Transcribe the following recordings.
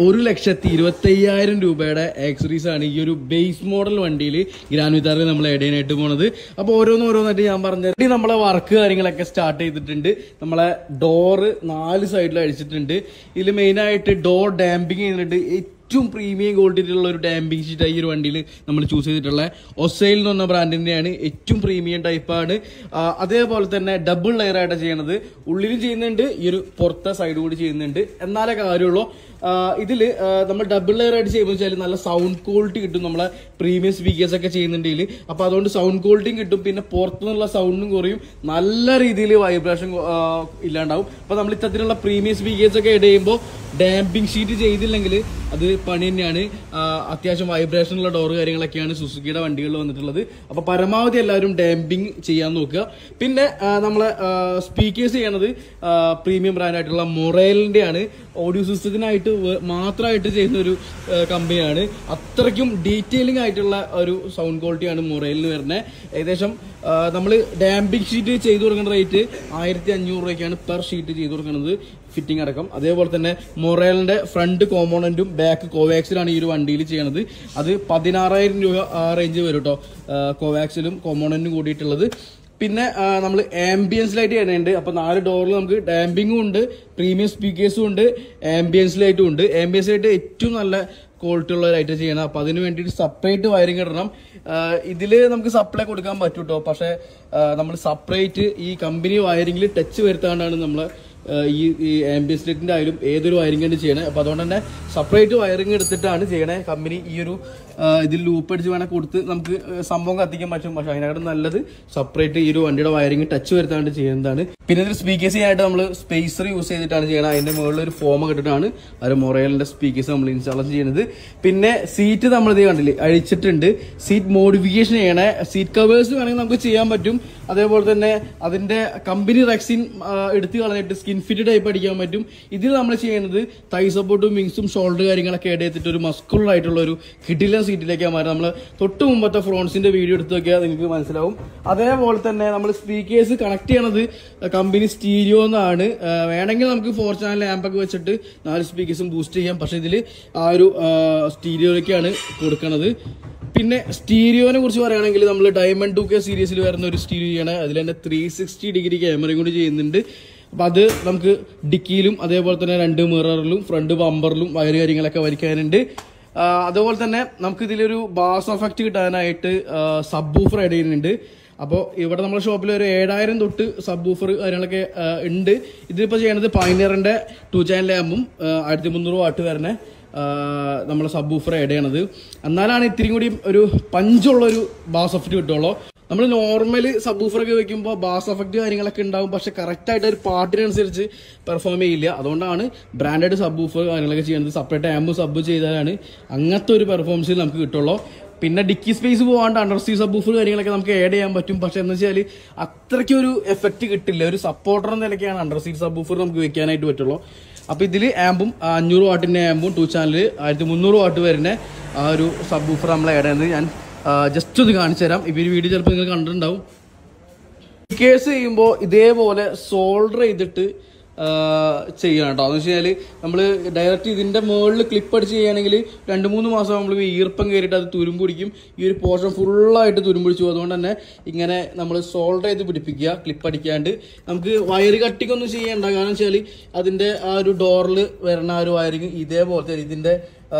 1,25,000 രൂപയുടെ ആക്സറീസ് ആണ് ഈ ഒരു ബേസ് മോഡൽ വണ്ടിയിൽ ഗ്രാൻഡ് വിത്താറിൽ നമ്മൾ ആഡ് ചെയ്യാനായിട്ട് പോണത്. അപ്പോൾ ഓരോന്നായിട്ട് ഞാൻ പറഞ്ഞത് നമ്മളെ വർക്ക് കാര്യങ്ങളൊക്കെ സ്റ്റാർട്ട് ചെയ്തിട്ടുണ്ട്. നമ്മളെ ഡോറ് 4 സൈഡിൽ അടിച്ചിട്ടുണ്ട്. ഇതിൽ മെയിനായിട്ട് ഡോർ ഡാമ്പിങ് ചെയ്യുന്നുണ്ട്. ഏറ്റവും പ്രീമിയം ക്വാളിറ്റിയിലുള്ള ഒരു ഡാമ്പിങ് ഷീറ്റ് ഈ ഒരു വണ്ടിയിൽ നമ്മൾ ചൂസ് ചെയ്തിട്ടുള്ള ഒസൈൽ എന്ന് പറഞ്ഞ ബ്രാൻഡിന്റെയാണ്. ഏറ്റവും പ്രീമിയം ടൈപ്പാണ്. അതേപോലെ തന്നെ ഡബിൾ ലെയർ ആയിട്ട് ചെയ്യണത്. ഉള്ളിലും ചെയ്യുന്നുണ്ട്, ഈ ഒരു പുറത്തെ സൈഡ് കൂടി ചെയ്യുന്നുണ്ട്. എന്നാലേ കാര്യമുള്ളൂ. ഇതില് നമ്മൾ ഡബിൾ ലെയർ ആയിട്ട് ചെയ്യുമ്പോൾ വെച്ചാൽ നല്ല സൗണ്ട് ക്വാളിറ്റി കിട്ടും. നമ്മളെ പ്രീമിയം സ്പീക്കേഴ്സ് ഒക്കെ ചെയ്യുന്നുണ്ടെങ്കിൽ അപ്പൊ അതുകൊണ്ട് സൗണ്ട് ക്വാളിറ്റിയും കിട്ടും. പിന്നെ പുറത്തുനിന്നുള്ള സൗണ്ടും കുറയും. നല്ല രീതിയിൽ വൈബ്രേഷൻ ഇല്ലാണ്ടാവും. അപ്പൊ നമ്മൾ ഇത്തരത്തിലുള്ള പ്രീമിയം സ്പീക്കേഴ്സ് ഒക്കെ ആഡ് ചെയ്യുമ്പോൾ ഡാമ്പിങ് ഷീറ്റ് ചെയ്തില്ലെങ്കിൽ അത് പണി തന്നെയാണ്. അത്യാവശ്യം വൈബ്രേഷൻ ഉള്ള ഡോർ കാര്യങ്ങളൊക്കെയാണ് സുസുക്കിയുടെ വണ്ടികളിൽ വന്നിട്ടുള്ളത്. അപ്പൊ പരമാവധി എല്ലാവരും ഡാമ്പിങ് ചെയ്യാൻ നോക്കുക. പിന്നെ നമ്മളെ സ്പീക്കേഴ്സ് ചെയ്യണത് പ്രീമിയം ബ്രാൻഡായിട്ടുള്ള മൊറേലിന്റെ ആണ്. ഓഡിയോ സിസ്റ്റത്തിനായിട്ട് മാത്രമായിട്ട് ചെയ്യുന്ന ഒരു കമ്പനിയാണ്. അത്രയ്ക്കും ഡീറ്റെയിലിംഗ് ആയിട്ടുള്ള ഒരു സൗണ്ട് ക്വാളിറ്റിയാണ് മൊറേലിന് വരുന്നത്. ഏകദേശം നമ്മൾ ഡാമ്പിങ് ഷീറ്റ് ചെയ്തു കൊടുക്കുന്ന റേറ്റ് 1,500 രൂപയ്ക്കാണ് പെർ ഷീറ്റ് ചെയ്തു കൊടുക്കുന്നത്, ഫിറ്റിംഗ് അടക്കം. അതേപോലെ തന്നെ മൊറേലിന്റെ ഫ്രണ്ട് കോമ്പോണന്റും ബാക്ക് കോവാക്സിലാണ് ഈ ഒരു വണ്ടിയിൽ ചെയ്യണത്. അത് 16,000 രൂപ ആ റേഞ്ച് വരും കേട്ടോ, കോവാക്സിലും കോമ്പോണന്റും കൂടിയിട്ടുള്ളത്. പിന്നെ നമ്മൾ ആംബിയൻസ് ലൈറ്റ് ചെയ്യുന്നുണ്ട്. അപ്പൊ 4 ഡോറിൽ നമുക്ക് ഡാമ്പിങ്ങും ഉണ്ട്, പ്രീമിയം സ്പീക്കേഴ്സും ഉണ്ട്, ആംബിയൻസ് ലൈറ്റും ഉണ്ട്. ആംബിയൻസ് ലൈറ്റ് ഏറ്റവും നല്ല ക്വാളിറ്റി ഉള്ള ലൈറ്റ് ചെയ്യണം. അപ്പൊ അതിന് വേണ്ടിയിട്ട് സെപ്പറേറ്റ് വയറിംഗ് ഇടണം. ഇതില് നമുക്ക് സപ്ലൈ കൊടുക്കാൻ പറ്റും കേട്ടോ. പക്ഷെ നമ്മൾ സെപ്പറേറ്റ് ഈ കമ്പനി വയറിംഗിൽ ടച്ച് വരുത്താണ്ടാണ് നമ്മള് ഈ ആംബിയൻസ് ലൈറ്റിന്റെ ആയാലും ഏതൊരു വയറിംഗ് ആണ് ചെയ്യണേ. അപ്പൊ അതുകൊണ്ട് തന്നെ സെപ്പറേറ്റ് വയറിംഗ് എടുത്തിട്ടാണ് ചെയ്യണേ കമ്പനി. ഈ ഒരു ഇതിൽ ലൂപ്പ് അടിച്ച് വേണേൽ കൊടുത്ത് നമുക്ക് സംഭവം കത്തിക്കാൻ പറ്റും. പക്ഷെ അതിനകത്ത് നല്ലത് സെപ്പറേറ്റ് ഈ ഒരു വണ്ടിയുടെ വയറിംഗ് ടച്ച് വരുത്താണ്ട് ചെയ്യുന്നതാണ്. പിന്നെ ഇതിൽ സ്പീക്കേഴ്സ് ചെയ്യാനായിട്ട് നമ്മൾ സ്പേസർ യൂസ് ചെയ്തിട്ടാണ് ചെയ്യണത്. അതിന്റെ മുകളിൽ ഒരു ഫോം കിട്ടിട്ടാണ് ഒരു മൊറേലിന്റെ സ്പീക്കേഴ്സ് നമ്മൾ ഇൻസ്റ്റാൾ ചെയ്യുന്നത്. പിന്നെ സീറ്റ് നമ്മൾ ഇത് കണ്ടില്ലേ അഴിച്ചിട്ടുണ്ട്. സീറ്റ് മോഡിഫിക്കേഷൻ ചെയ്യണേ. സീറ്റ് കവേഴ്സ് വേണമെങ്കിൽ നമുക്ക് ചെയ്യാൻ പറ്റും. അതേപോലെ തന്നെ അതിന്റെ കമ്പനി റെക്സിൻ എടുത്ത് കളഞ്ഞിട്ട് സ്കിൻ ഫിറ്റ് ടൈപ്പ് അടിക്കാൻ പറ്റും. ഇതിൽ നമ്മൾ ചെയ്യുന്നത് തൈ സപ്പോർട്ടും വിങ്സും ഷോൾഡർ കാര്യങ്ങളൊക്കെ ആഡ് ചെയ്തിട്ട് ഒരു മസ്കുലർ ആയിട്ടുള്ള ഒരു കിടിലൻ സീറ്റിലേക്കാണ് മാറി. നമ്മൾ തൊട്ട് മുമ്പത്തെ ഫ്രോൺസിന്റെ വീഡിയോ എടുത്ത് നോക്കിയാൽ നിങ്ങൾക്ക് മനസ്സിലാവും. അതേപോലെ തന്നെ നമ്മൾ സ്പീക്കേഴ്സ് കണക്ട് ചെയ്യണത് കമ്പനി സ്റ്റീരിയോ എന്നാണ്. വേണമെങ്കിൽ നമുക്ക് 4 ചാനൽ ലാമ്പൊക്കെ വെച്ചിട്ട് 4 സ്പീക്കേഴ്സും ബൂസ്റ്റ് ചെയ്യാം. പക്ഷെ ഇതിൽ ആ ഒരു സ്റ്റീരിയോയിലേക്കാണ് കൊടുക്കണത്. പിന്നെ സ്റ്റീരിയോനെ കുറിച്ച് പറയുകയാണെങ്കിൽ നമ്മൾ ഡയമണ്ട് 2K സീരീസിൽ വരുന്ന ഒരു സ്റ്റീരിയോ ചെയ്യണേ. അതിൽ തന്നെ 360 ഡിഗ്രി ക്യാമറയും കൂടി ചെയ്യുന്നുണ്ട്. അപ്പൊ അത് നമുക്ക് ഡിക്കിയിലും അതേപോലെ തന്നെ 2 മിററിലും ഫ്രണ്ട് ബമ്പറിലും വയർ കാര്യങ്ങളൊക്കെ വരയ്ക്കാനുണ്ട്. അതുപോലെ തന്നെ നമുക്ക് ഇതിലൊരു ബാസ് എഫക്റ്റ് കിട്ടാനായിട്ട് സബ് ബൂഫർ ആഡ് ചെയ്യുന്നുണ്ട്. അപ്പോൾ ഇവിടെ നമ്മുടെ ഷോപ്പിൽ ഒരു 7,000 തൊട്ട് സബ് ബൂഫർ കാര്യങ്ങളൊക്കെ ഉണ്ട്. ഇതിലിപ്പോൾ ചെയ്യണത് പൈനിയറിന്റെ 2 ചാനൽ ലാമ്പും 1300 വാട്ട് വരുന്ന നമ്മളെ സബ് ബൂഫർ ആഡ് ചെയ്യണത്. എന്നാലാണ് ഇത്തിരി കൂടി ഒരു പഞ്ചുള്ളൊരു ബാസ് എഫക്റ്റ് കിട്ടുള്ളൂ. നമ്മൾ നോർമൽ സബ് ബൂഫറൊക്കെ വെക്കുമ്പോൾ ബാസ് എഫക്റ്റ് കാര്യങ്ങളൊക്കെ ഉണ്ടാവും. പക്ഷെ കറക്റ്റായിട്ട് ഒരു പാട്ടിനനുസരിച്ച് പെർഫോം ചെയ്യില്ല. അതുകൊണ്ടാണ് ബ്രാൻഡഡ് സബ് ബൂഫർ കാര്യങ്ങളൊക്കെ ചെയ്യുന്നത്. സെപ്പറേറ്റ് ആമ്പ് സബ് ചെയ്താലാണ് അങ്ങനത്തെ ഒരു പെർഫോമൻസ് നമുക്ക് കിട്ടുള്ളൂ. പിന്നെ ഡിക്കി സ്പേസ് പോകാണ്ട് അണ്ടർ സീ സബ് ബൂഫർ കാര്യങ്ങളൊക്കെ നമുക്ക് ആഡ് ചെയ്യാൻ പറ്റും. പക്ഷെ എന്ന് വെച്ചാൽ അത്രയ്ക്ക് ഒരു എഫക്റ്റ് കിട്ടില്ല. ഒരു സപ്പോർട്ടർ എന്ന നിലയ്ക്കാണ് അണ്ടർ സീ സബ് ബൂഫർ നമുക്ക് വെക്കാനായിട്ട് പറ്റുള്ളൂ. അപ്പൊ ഇതിൽ ആമ്പും 500 വാട്ടിന്റെ ആമ്പും 2 ചാനൽ 1300 വാട്ട് വരുന്ന ആ ഒരു സബ് ബൂഫർ നമ്മൾ ആഡ് ചെയ്യുന്നത് ഞാൻ ജസ്റ്റ് ഒന്ന് കാണിച്ചു തരാം. ഇപ്പൊ ഈ വീഡിയോ ചിലപ്പോൾ നിങ്ങൾ കണ്ടിട്ടുണ്ടാവും. കേസ് ചെയ്യുമ്പോൾ ഇതേപോലെ സോൾഡർ ചെയ്തിട്ട് ചെയ്യണം കേട്ടോ. എന്ന് വെച്ച് കഴിഞ്ഞാൽ നമ്മൾ ഡയറക്റ്റ് ഇതിന്റെ മുകളിൽ ക്ലിപ്പ് അടിച്ച് ചെയ്യുകയാണെങ്കിൽ 2-3 മാസം നമ്മൾ ഈർപ്പം കയറിയിട്ട് അത് തുരുമ്പ് പിടിക്കും. ഈ ഒരു പോർഷൻ ഫുള്ളായിട്ട് തുരുമ്പ് പിടിച്ചു. അതുകൊണ്ട് തന്നെ ഇങ്ങനെ നമ്മൾ സോൾഡർ ചെയ്ത് പിടിപ്പിക്കുക, ക്ലിപ്പ് അടിക്കാണ്ട്. നമുക്ക് വയർ കട്ടിങ് ഒന്നും ചെയ്യണ്ട. കാരണം വെച്ചാൽ അതിന്റെ ആ ഒരു ഡോറിൽ വരുന്ന ആ ഒരു വയറിങ് ഇതേപോലത്തെ ഇതിന്റെ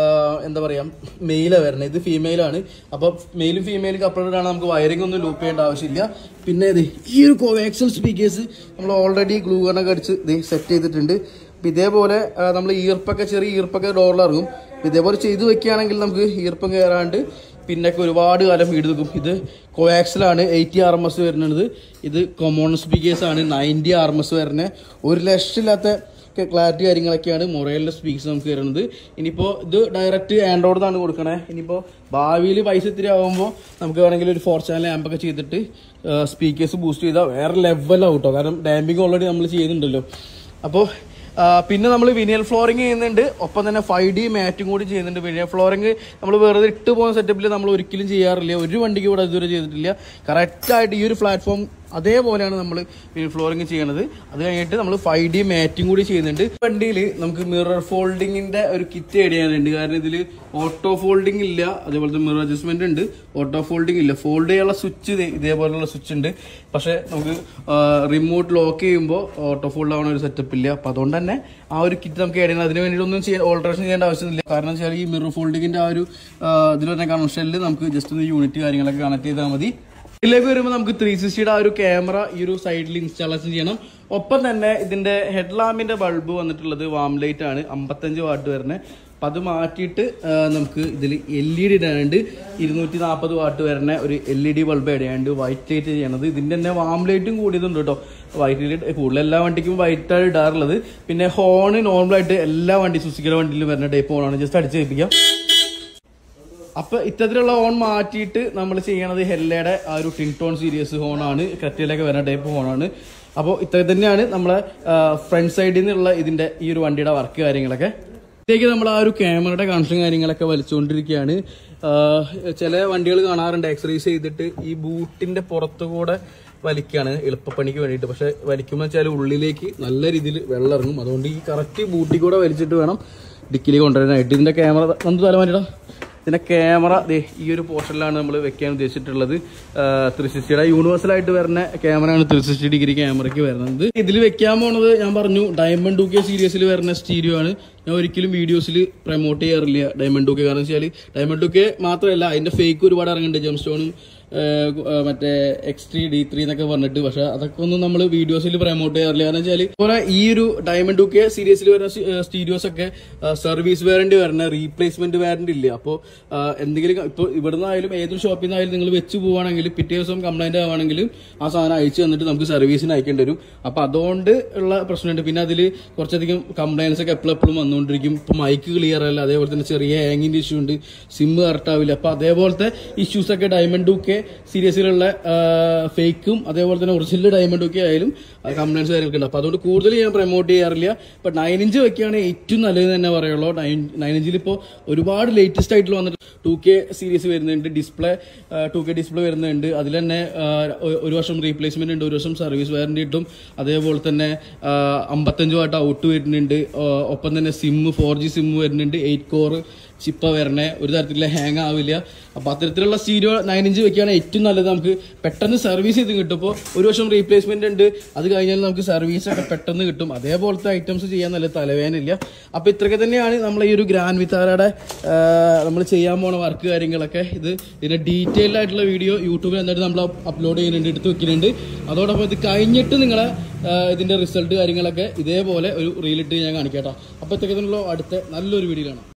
എന്താ പറയാ മെയിലാണ് വരുന്നത്. ഇത് ഫീമെയിലാണ്. അപ്പൊ മെയിലും ഫീമെയിലും കപ്പിളിട്ടാണ്. നമുക്ക് വയറിംഗ് ഒന്നും ലൂപ്പ് ചെയ്യേണ്ട ആവശ്യമില്ല. പിന്നെ ഈ ഒരു കോവാക്സൽ സ്പീക്കേഴ്സ് നമ്മൾ ഓൾറെഡി ഗ്ലൂ ഗണ്ണൊക്കെ അടിച്ച് സെറ്റ് ചെയ്തിട്ടുണ്ട്. അപ്പൊ ഇതേപോലെ നമ്മൾ ചെറിയ ഈർപ്പൊക്കെ ഡോറിലിറങ്ങും. ഇതേപോലെ ചെയ്ത് വെക്കുകയാണെങ്കിൽ നമുക്ക് ഈർപ്പം കയറാണ്ട് പിന്നൊക്കെ ഒരുപാട് കാലം വീട് നിൽക്കും. ഇത് കോവാക്സിലാണ് 80 RMS വരുന്നത്. ഇത് കൊമോൺ സ്പീക്കേഴ്സ് ആണ് 90 RMS വരുന്നത്. 1 ലക്ഷമില്ലാത്ത ക്ലാരിറ്റി കാര്യങ്ങളൊക്കെയാണ് മൊറേലിന്റെ സ്പീക്കേഴ്സ് നമുക്ക് വരുന്നത്. ഇനിയിപ്പോൾ ഇത് ഡയറക്റ്റ് ആൻഡ്രോയിഡാണ് കൊടുക്കണേ. ഇനിയിപ്പോൾ ഭാവിയിൽ പൈസ ഇത്തിരി ആകുമ്പോൾ നമുക്ക് വേണമെങ്കിൽ ഒരു 4 ചാനൽ ആമ്പൊക്കെ ചെയ്തിട്ട് സ്പീക്കേഴ്സ് ബൂസ്റ്റ് ചെയ്താൽ വേറെ ലെവലാവും കേട്ടോ. കാരണം ഡാമ്പിങ് ഓൾറെഡി നമ്മൾ ചെയ്യുന്നുണ്ടല്ലോ. അപ്പോൾ പിന്നെ നമ്മൾ വിനിയൽ ഫ്ലോറിംഗ് ചെയ്യുന്നുണ്ട്. ഒപ്പം തന്നെ 5D മാറ്റും കൂടി ചെയ്യുന്നുണ്ട്. വിനിയൽ ഫ്ലോറിംഗ് നമ്മൾ വെറുതെ ഇട്ട് പോകുന്ന സെറ്റപ്പിൽ നമ്മൾ ഒരിക്കലും ചെയ്യാറില്ല. ഒരു വണ്ടിക്ക് ഇവിടെ ഇതുവരെ ചെയ്തിട്ടില്ല. കറക്റ്റായിട്ട് ഈ ഒരു പ്ലാറ്റ്ഫോം അതേപോലെയാണ് നമ്മൾ ഫ്ലോറിങ് ചെയ്യണത്. അത് കഴിഞ്ഞിട്ട് നമ്മൾ 5D മാറ്റിംഗ് കൂടി ചെയ്യുന്നുണ്ട്. വണ്ടിയിൽ നമുക്ക് മിറർ ഫോൾഡിങ്ങിന്റെ ഒരു കിറ്റ് ആഡ് ചെയ്യാനുണ്ട്. കാരണം ഇതിൽ ഓട്ടോ ഫോൾഡിങ് ഇല്ല, അതേപോലെ തന്നെ മിറർ അഡ്ജസ്റ്റ്മെന്റ് ഉണ്ട്, ഓട്ടോ ഫോൾഡിങ് ഇല്ല. ഫോൾഡ് ചെയ്യാനുള്ള സ്വിച്ച് ഇതേപോലെയുള്ള സ്വിച്ച് ഉണ്ട്. പക്ഷെ നമുക്ക് റിമോട്ട് ലോക്ക് ചെയ്യുമ്പോൾ ഓട്ടോ ഫോൾഡ് ആവുന്ന ഒരു സെറ്റപ്പ് ഇല്ല. അപ്പൊ അതുകൊണ്ട് തന്നെ ആ ഒരു കിറ്റ് നമുക്ക് ആഡ് ചെയ്യണം. അതിന് വേണ്ടിയിട്ടൊന്നും ഓൾട്ടറേഷൻ ചെയ്യേണ്ട ആവശ്യമില്ല. കാരണം വെച്ചാൽ ഈ മിറർ ഫോൾഡിങ്ങിന്റെ ആ ഒരു ഇതിൽ പറഞ്ഞ കണക്ഷനിൽ നമുക്ക് ജസ്റ്റ് ഒന്ന് യൂണിറ്റ് കാര്യങ്ങളൊക്കെ കണക്ട് ചെയ്താൽ മതി. ഇതിലേക്ക് വരുമ്പോൾ നമുക്ക് 360 ആ ഒരു ക്യാമറ ഈ ഒരു സൈഡിൽ ഇൻസ്റ്റാളേഷൻ ചെയ്യണം. ഒപ്പം തന്നെ ഇതിന്റെ ഹെഡ് ലാമ്പിന്റെ ബൾബ് വന്നിട്ടുള്ളത് വാം ലൈറ്റ് ആണ്, 55 വാട്ട് വരുന്നത്. അപ്പം അത് മാറ്റിയിട്ട് നമുക്ക് ഇതിൽ LED ഇടാനുണ്ട്. 240 വാട്ട് വരുന്ന ഒരു LED ബൾബ് ഇടാനുണ്ട്. വൈറ്റ് ലൈറ്റ് ചെയ്യണത്. ഇതിന്റെ തന്നെ വാം ലൈറ്റും കൂടിയതുണ്ട് കേട്ടോ. വൈറ്റ് ലൈറ്റ് കൂടുതൽ എല്ലാ വണ്ടിക്കും വൈറ്റാണ് ഇടാറുള്ളത്. പിന്നെ ഹോണ് നോർമലായിട്ട് എല്ലാ വണ്ടി സുസുക്കിയുടെ വണ്ടിയിലും വരുന്ന ടൈപ്പ് ഹോണാണ്. ജസ്റ്റ് അടിച്ച് കേൾപ്പിക്കാം. അപ്പൊ ഇത്തരത്തിലുള്ള ഹോൺ മാറ്റിയിട്ട് നമ്മൾ ചെയ്യണത് ഹെല്ലയുടെ ആ ഒരു ടിൻടോൺ സീരീസ് ഹോണാണ്, ക്രെറ്റയിലൊക്കെ വരുന്ന ടൈപ്പ് ഹോണാണ്. അപ്പോൾ ഇത്ര തന്നെയാണ് നമ്മളെ ഫ്രണ്ട് സൈഡിൽ നിന്നുള്ള ഇതിന്റെ ഈ ഒരു വണ്ടിയുടെ വർക്ക് കാര്യങ്ങളൊക്കെ. ഇതിലേക്ക് നമ്മൾ ആ ഒരു ക്യാമറയുടെ കണക്ഷൻ കാര്യങ്ങളൊക്കെ വലിച്ചുകൊണ്ടിരിക്കുകയാണ്. ചില വണ്ടികൾ കാണാറുണ്ട് എക്സറൈസ് ചെയ്തിട്ട് ഈ ബൂട്ടിന്റെ പുറത്തുകൂടെ വലിക്കുകയാണ് എളുപ്പപ്പണിക്ക് വേണ്ടിയിട്ട്. പക്ഷെ വലിക്കുമ്പോൾ വെച്ചാൽ ഉള്ളിലേക്ക് നല്ല രീതിയിൽ വെള്ളം ഇറങ്ങും. അതുകൊണ്ട് ഈ കറക്റ്റ് ബൂട്ടിൽ കൂടെ വലിച്ചിട്ട് വേണം ഡിക്കിൽ കൊണ്ടുവരാനായിട്ട്. ഇതിന്റെ ക്യാമറ നമുക്ക് തല മാറ്റിടാം. ഇതിന്റെ ക്യാമറ ഈ ഒരു പോർഷനിലാണ് നമ്മൾ വെക്കാൻ ഉദ്ദേശിച്ചിട്ടുള്ളത്. 360 യൂണിവേഴ്സൽ ആയിട്ട് വരുന്ന ക്യാമറയാണ് 360 ഡിഗ്രി ക്യാമറയ്ക്ക് വരുന്നത്. ഇതിൽ വെക്കാൻ പോണത് ഞാൻ പറഞ്ഞു ഡയമണ്ട് 2K സീരീസിൽ വരുന്ന സ്റ്റീരിയോ ആണ്. ഞാൻ ഒരിക്കലും വീഡിയോസിൽ പ്രൊമോട്ട് ചെയ്യാറില്ല ഡയമണ്ട് 2K. കാരണം വെച്ചാൽ ഡയമണ്ട് 2K മാത്രമല്ല അതിന്റെ ഫേക്ക് ഒരുപാട് ഇറങ്ങുന്നുണ്ട്, ജെം സ്റ്റോണും മറ്റേ X3 D3 എന്നൊക്കെ പറഞ്ഞിട്ട്. പക്ഷെ അതൊക്കെ ഒന്നും നമ്മൾ വീഡിയോസിൽ പ്രൊമോട്ട് ചെയ്യാറില്ല. കാരണം വെച്ചാൽ ഇതുപോലെ ഈ ഒരു ഡയമണ്ട് 2K സീരീസിൽ വരുന്ന സ്റ്റീരിയോസ് ഒക്കെ സർവീസ് വാറന്റി വരുന്ന റീപ്ലേസ്മെന്റ് വാറന്റി ഇല്ല. അപ്പോൾ എന്തെങ്കിലും ഇപ്പോൾ ഇവിടുന്ന് ആയാലും ഏതൊരു ഷോപ്പിൽ നിന്നായാലും നിങ്ങൾ വെച്ച് പോവുകയാണെങ്കിൽ പിറ്റേ ദിവസം കംപ്ലൈന്റ് ആവുകയാണെങ്കിൽ ആ സാധനം അയച്ചു തന്നിട്ട് നമുക്ക് സർവീസിന് അയക്കേണ്ടി വരും. അപ്പൊ അതുകൊണ്ട് ഉള്ള പ്രശ്നമുണ്ട്. പിന്നെ അതിൽ കുറച്ചധികം കംപ്ലൈൻസ് ഒക്കെ എപ്പോഴും വന്നുകൊണ്ടിരിക്കും. ഇപ്പൊ മൈക്ക് ക്ലിയർ അല്ല, അതേപോലെ തന്നെ ചെറിയ ഹാങ്ങിന്റെ ഇഷ്യൂ ഉണ്ട്, സിം കറക്റ്റ് ആവില്ല. അപ്പൊ അതേപോലത്തെ ഇഷ്യൂസ് ഒക്കെ ഡയമണ്ട് 2K സീരീസിലുള്ള ഫേക്കും അതേപോലെ തന്നെ ഒറിജിനൽ ഡയമണ്ട് 2K ആയാലും കംപ്ലൈൻസ് കാര്യങ്ങളൊക്കെ ഉണ്ട്. അപ്പൊ അതുകൊണ്ട് കൂടുതൽ ഞാൻ പ്രൊമോട്ട് ചെയ്യാറില്ല. ഇപ്പൊ 9 ഇഞ്ച് വെക്കുകയാണെങ്കിൽ ഏറ്റവും നല്ലത് തന്നെ പറയുള്ളൂ. 9 ഇഞ്ചിൽ ഇപ്പോൾ ഒരുപാട് ലേറ്റസ്റ്റ് ആയിട്ടുള്ള വന്നിട്ട് 2K സീരീസ് വരുന്നുണ്ട്. ഡിസ്പ്ലേ 2K ഡിസ്പ്ലേ വരുന്നുണ്ട്. അതിൽ തന്നെ 1 വർഷം റീപ്ലേസ്മെന്റ് ഉണ്ട്, 1 വർഷം സർവീസ് വാറന്റി കിട്ടും. അതേപോലെ തന്നെ 55 വാട്ട് ഔട്ട് വരുന്നുണ്ട്. ഒപ്പം തന്നെ സിം 4G സിം വരുന്നുണ്ട്. 8 കോർ ചിപ്പ വരണേ, ഒരു തരത്തിലുള്ള ഹാങ് ആവില്ല. അപ്പൊ അത്തരത്തിലുള്ള സ്റ്റീരിയോ 9 ഇഞ്ച് വെക്കുകയാണ് ഏറ്റവും നല്ലത്. നമുക്ക് പെട്ടെന്ന് സർവീസ് ചെയ്ത് കിട്ടും. ഇപ്പോൾ 1 വർഷം റീപ്ലേസ്മെന്റ് ഉണ്ട്, അത് കഴിഞ്ഞാൽ നമുക്ക് സർവീസ് ഒക്കെ പെട്ടെന്ന് കിട്ടും. അതേപോലത്തെ ഐറ്റംസ് ചെയ്യാൻ നല്ല തലവേദനയില്ല. അപ്പൊ ഇത്രയൊക്കെ തന്നെയാണ് നമ്മൾ ഈ ഒരു ഗ്രാൻഡ് വിത്താരയുടെ നമ്മൾ ചെയ്യാൻ പോണ വർക്ക് കാര്യങ്ങളൊക്കെ. ഇതിന്റെ ഡീറ്റെയിൽഡ് ആയിട്ടുള്ള വീഡിയോ യൂട്യൂബിൽ എന്തായിട്ട് നമ്മൾ അപ്ലോഡ് ചെയ്യുന്നുണ്ട്, എടുത്ത് വെക്കുന്നുണ്ട്. അതോടൊപ്പം ഇത് കഴിഞ്ഞിട്ട് നിങ്ങളെ ഇതിന്റെ റിസൾട്ട് കാര്യങ്ങളൊക്കെ ഇതേപോലെ ഒരു റീലിട്ട് ഞാൻ കാണിക്കാം കേട്ടോ. അപ്പൊ ഇത്രയൊക്കെ അടുത്ത നല്ലൊരു വീഡിയോ കാണാം.